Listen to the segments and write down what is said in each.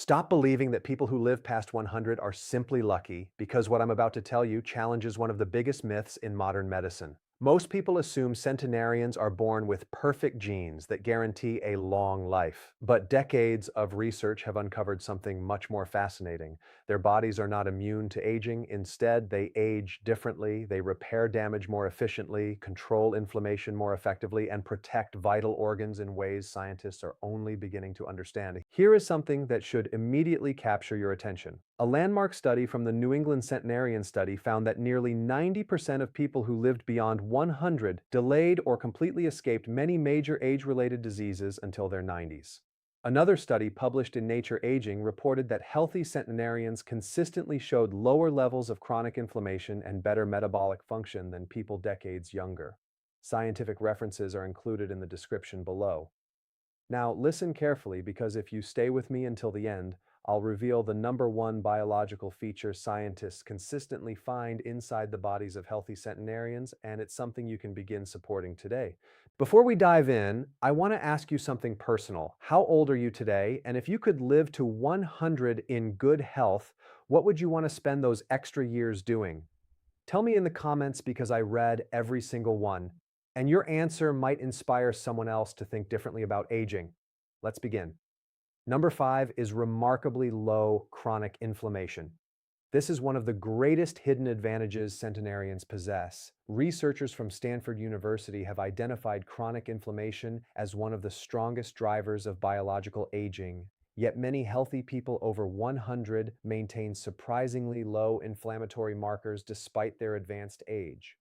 Stop believing that people who live past 100 are simply lucky, because what I'm about to tell you challenges one of the biggest myths in modern medicine. Most people assume centenarians are born with perfect genes that guarantee a long life. But decades of research have uncovered something much more fascinating. Their bodies are not immune to aging. Instead, they age differently, they repair damage more efficiently, control inflammation more effectively, and protect vital organs in ways scientists are only beginning to understand. Here is something that should immediately capture your attention. A landmark study from the New England Centenarian study found that nearly 90% of people who lived beyond 100 delayed or completely escaped many major age-related diseases until their 90s. Another study published in Nature Aging reported that healthy centenarians consistently showed lower levels of chronic inflammation and better metabolic function than people decades younger. Scientific references are included in the description below. Now, listen carefully, because if you stay with me until the end, I'll reveal the number one biological feature scientists consistently find inside the bodies of healthy centenarians, and it's something you can begin supporting today. Before we dive in, I want to ask you something personal. How old are you today? And if you could live to 100 in good health, what would you want to spend those extra years doing? Tell me in the comments, because I read every single one, and your answer might inspire someone else to think differently about aging. Let's begin. Number 5 is remarkably low chronic inflammation. This is one of the greatest hidden advantages centenarians possess. Researchers from Stanford University have identified chronic inflammation as one of the strongest drivers of biological aging. Yet many healthy people over 100 maintain surprisingly low inflammatory markers despite their advanced age.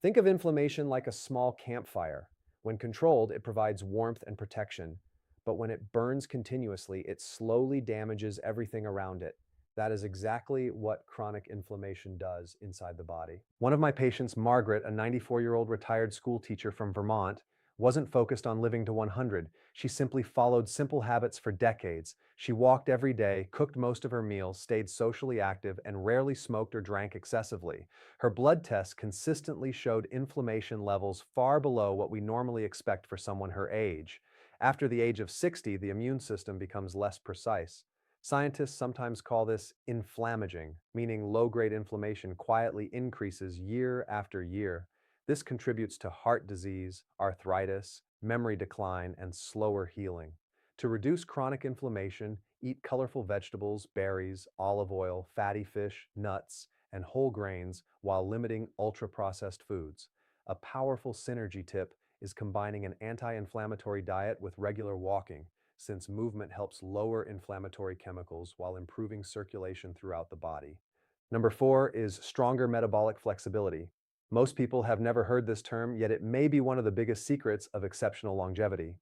Think of inflammation like a small campfire. When controlled, it provides warmth and protection. But when it burns continuously, it slowly damages everything around it. That is exactly what chronic inflammation does inside the body. One of my patients, Margaret, a 94-year-old retired school teacher from Vermont, wasn't focused on living to 100. She simply followed simple habits for decades. She walked every day, cooked most of her meals, stayed socially active, and rarely smoked or drank excessively. Her blood tests consistently showed inflammation levels far below what we normally expect for someone her age. After the age of 60, the immune system becomes less precise. Scientists sometimes call this inflammaging, meaning low-grade inflammation quietly increases year after year. This contributes to heart disease, arthritis, memory decline, and slower healing. To reduce chronic inflammation, eat colorful vegetables, berries, olive oil, fatty fish, nuts, and whole grains while limiting ultra-processed foods. A powerful synergy tip is combining an anti-inflammatory diet with regular walking, since movement helps lower inflammatory chemicals while improving circulation throughout the body. Number 4 is stronger metabolic flexibility. Most people have never heard this term, yet it may be one of the biggest secrets of exceptional longevity.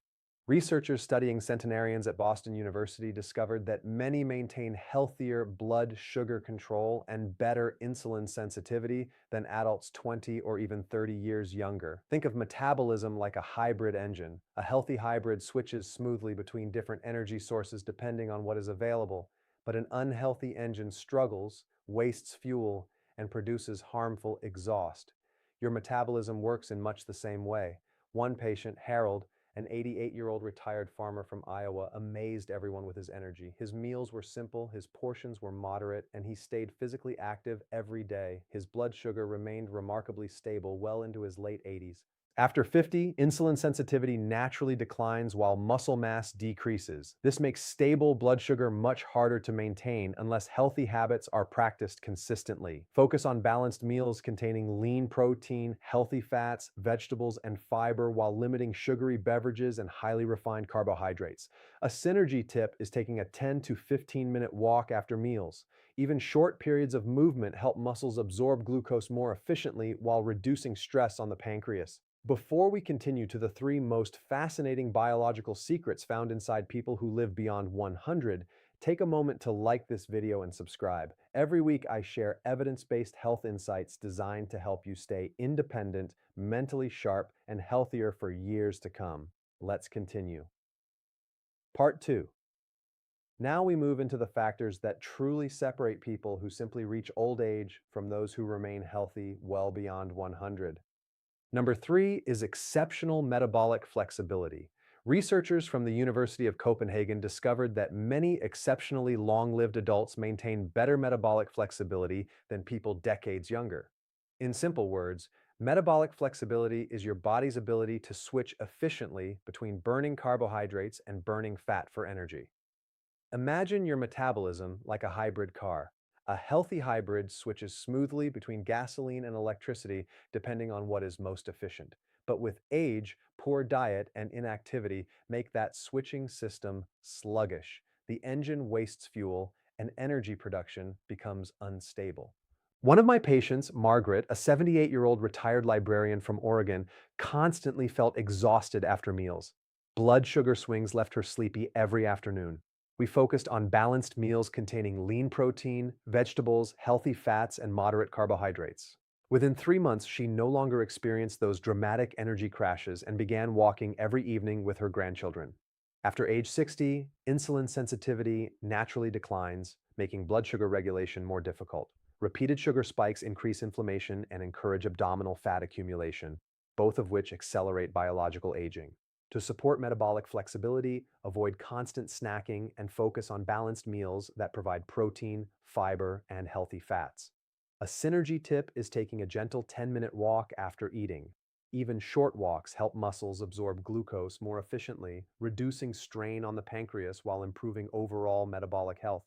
Researchers studying centenarians at Boston University discovered that many maintain healthier blood sugar control and better insulin sensitivity than adults 20 or even 30 years younger. Think of metabolism like a hybrid engine. A healthy hybrid switches smoothly between different energy sources depending on what is available, but an unhealthy engine struggles, wastes fuel, and produces harmful exhaust. Your metabolism works in much the same way. One patient, Harold, an 88-year-old retired farmer from Iowa, amazed everyone with his energy. His meals were simple, his portions were moderate, and he stayed physically active every day. His blood sugar remained remarkably stable well into his late 80s. After 50, insulin sensitivity naturally declines while muscle mass decreases. This makes stable blood sugar much harder to maintain unless healthy habits are practiced consistently. Focus on balanced meals containing lean protein, healthy fats, vegetables, and fiber, while limiting sugary beverages and highly refined carbohydrates. A synergy tip is taking a 10 to 15-minute walk after meals. Even short periods of movement help muscles absorb glucose more efficiently while reducing stress on the pancreas. Before we continue to the 3 most fascinating biological secrets found inside people who live beyond 100, take a moment to like this video and subscribe. Every week I share evidence-based health insights designed to help you stay independent, mentally sharp, and healthier for years to come. Let's continue. Part 2. Now we move into the factors that truly separate people who simply reach old age from those who remain healthy well beyond 100. Number 3 is exceptional metabolic flexibility. Researchers from the University of Copenhagen discovered that many exceptionally long-lived adults maintain better metabolic flexibility than people decades younger. In simple words, metabolic flexibility is your body's ability to switch efficiently between burning carbohydrates and burning fat for energy. Imagine your metabolism like a hybrid car. A healthy hybrid switches smoothly between gasoline and electricity depending on what is most efficient. But with age, poor diet, and inactivity make that switching system sluggish. The engine wastes fuel and energy production becomes unstable. One of my patients, Margaret, a 78-year-old retired librarian from Oregon, constantly felt exhausted after meals. Blood sugar swings left her sleepy every afternoon. We focused on balanced meals containing lean protein, vegetables, healthy fats, and moderate carbohydrates. Within 3 months, she no longer experienced those dramatic energy crashes and began walking every evening with her grandchildren. After age 60, insulin sensitivity naturally declines, making blood sugar regulation more difficult. Repeated sugar spikes increase inflammation and encourage abdominal fat accumulation, both of which accelerate biological aging. To support metabolic flexibility, avoid constant snacking and focus on balanced meals that provide protein, fiber, and healthy fats. A synergy tip is taking a gentle 10-minute walk after eating. Even short walks help muscles absorb glucose more efficiently, reducing strain on the pancreas while improving overall metabolic health.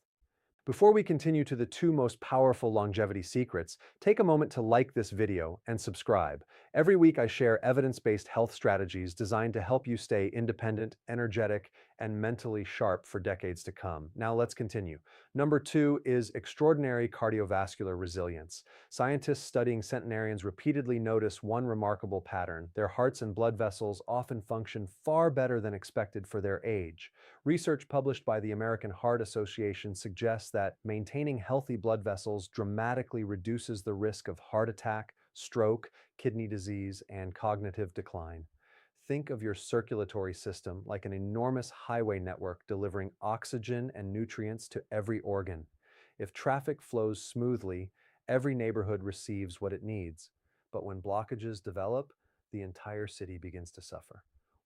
Before we continue to the two most powerful longevity secrets, take a moment to like this video and subscribe. Every week I share evidence-based health strategies designed to help you stay independent, energetic, and mentally sharp for decades to come. Now let's continue. Number 2 is extraordinary cardiovascular resilience. Scientists studying centenarians repeatedly notice one remarkable pattern. Their hearts and blood vessels often function far better than expected for their age. Research published by the American Heart Association suggests that maintaining healthy blood vessels dramatically reduces the risk of heart attack, stroke, kidney disease, and cognitive decline. Think of your circulatory system like an enormous highway network delivering oxygen and nutrients to every organ. If traffic flows smoothly, every neighborhood receives what it needs. But when blockages develop, the entire city begins to suffer.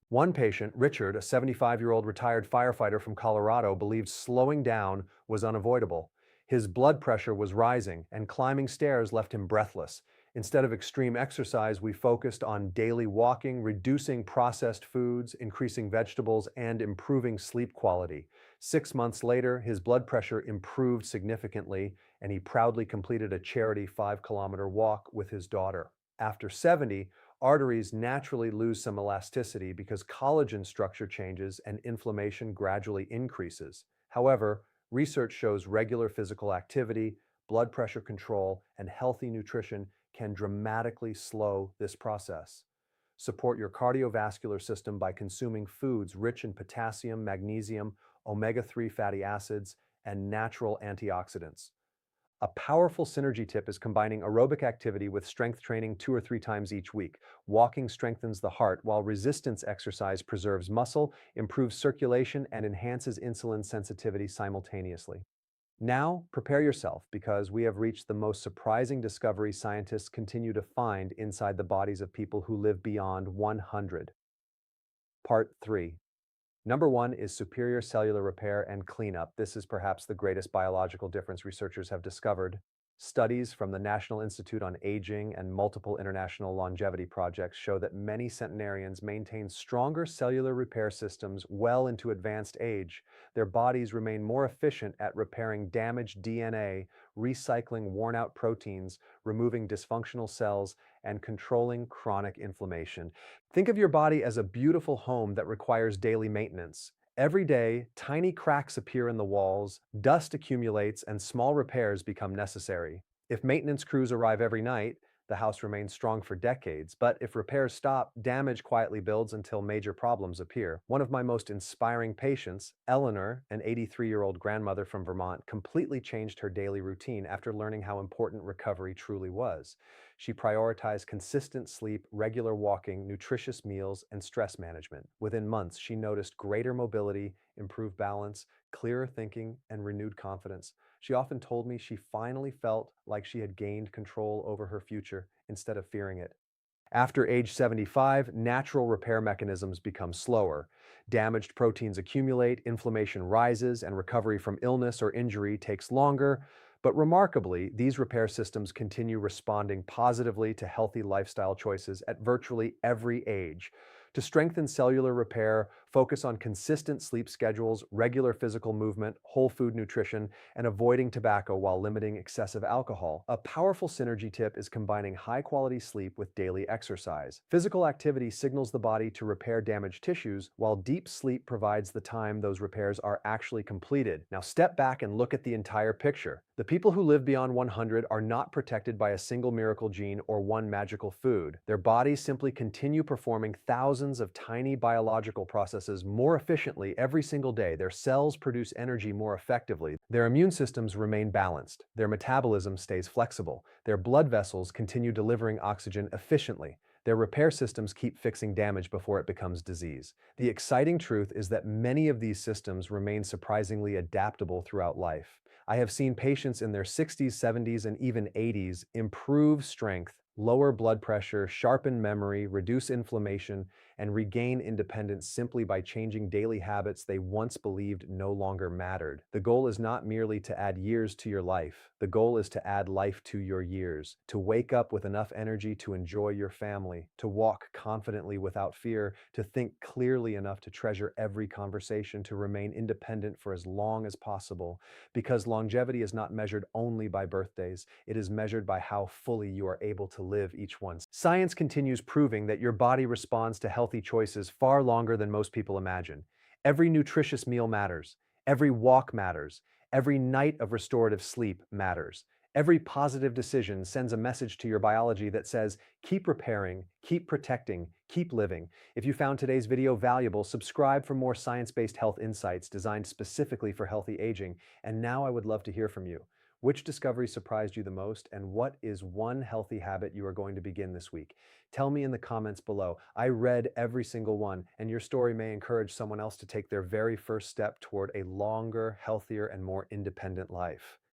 One patient, Richard, a 75-year-old retired firefighter from Colorado, believed slowing down was unavoidable. His blood pressure was rising, and climbing stairs left him breathless. Instead of extreme exercise, we focused on daily walking, reducing processed foods, increasing vegetables, and improving sleep quality. 6 months later, his blood pressure improved significantly, and he proudly completed a charity 5-kilometer walk with his daughter. After 70, arteries naturally lose some elasticity because collagen structure changes and inflammation gradually increases. However, research shows regular physical activity, blood pressure control, and healthy nutrition can dramatically slow this process. Support your cardiovascular system by consuming foods rich in potassium, magnesium, omega-3 fatty acids, and natural antioxidants. A powerful synergy tip is combining aerobic activity with strength training 2 or 3 times each week. Walking strengthens the heart, while resistance exercise preserves muscle, improves circulation, and enhances insulin sensitivity simultaneously. Now, prepare yourself because we have reached the most surprising discovery scientists continue to find inside the bodies of people who live beyond 100. Part 3. Number 1 is superior cellular repair and cleanup. This is perhaps the greatest biological difference researchers have discovered. Studies from the National Institute on Aging and multiple international longevity projects show that many centenarians maintain stronger cellular repair systems well into advanced age. Their bodies remain more efficient at repairing damaged DNA, recycling worn-out proteins, removing dysfunctional cells, and controlling chronic inflammation. Think of your body as a beautiful home that requires daily maintenance. Every day, tiny cracks appear in the walls, dust accumulates, and small repairs become necessary. If maintenance crews arrive every night, the house remains strong for decades, but if repairs stop, damage quietly builds until major problems appear. One of my most inspiring patients, Eleanor, an 83-year-old grandmother from Vermont, completely changed her daily routine after learning how important recovery truly was. She prioritized consistent sleep, regular walking, nutritious meals, and stress management. Within months, she noticed greater mobility, improved balance, clearer thinking, and renewed confidence. She often told me she finally felt like she had gained control over her future instead of fearing it. After age 75, natural repair mechanisms become slower. Damaged proteins accumulate, inflammation rises, and recovery from illness or injury takes longer. But remarkably, these repair systems continue responding positively to healthy lifestyle choices at virtually every age. To strengthen cellular repair, focus on consistent sleep schedules, regular physical movement, whole food nutrition, and avoiding tobacco while limiting excessive alcohol. A powerful synergy tip is combining high-quality sleep with daily exercise. Physical activity signals the body to repair damaged tissues, while deep sleep provides the time those repairs are actually completed. Now step back and look at the entire picture. The people who live beyond 100 are not protected by a single miracle gene or one magical food. Their bodies simply continue performing thousands of tiny biological processes more efficiently every single day. Their cells produce energy more effectively. Their immune systems remain balanced. Their metabolism stays flexible. Their blood vessels continue delivering oxygen efficiently. Their repair systems keep fixing damage before it becomes disease. The exciting truth is that many of these systems remain surprisingly adaptable throughout life. I have seen patients in their 60s, 70s, and even 80s improve strength, lower blood pressure, sharpen memory, reduce inflammation, and regain independence simply by changing daily habits they once believed no longer mattered. The goal is not merely to add years to your life. The goal is to add life to your years, to wake up with enough energy to enjoy your family, to walk confidently without fear, to think clearly enough to treasure every conversation, to remain independent for as long as possible. Because longevity is not measured only by birthdays, it is measured by how fully you are able to live each one. Science continues proving that your body responds to healthy choices far longer than most people imagine. Every nutritious meal matters. Every walk matters. Every night of restorative sleep matters. Every positive decision sends a message to your biology that says, keep repairing, keep protecting, keep living. If you found today's video valuable, subscribe for more science-based health insights designed specifically for healthy aging. And now I would love to hear from you. Which discovery surprised you the most, and what is one healthy habit you are going to begin this week? Tell me in the comments below. I read every single one, and your story may encourage someone else to take their very first step toward a longer, healthier, and more independent life.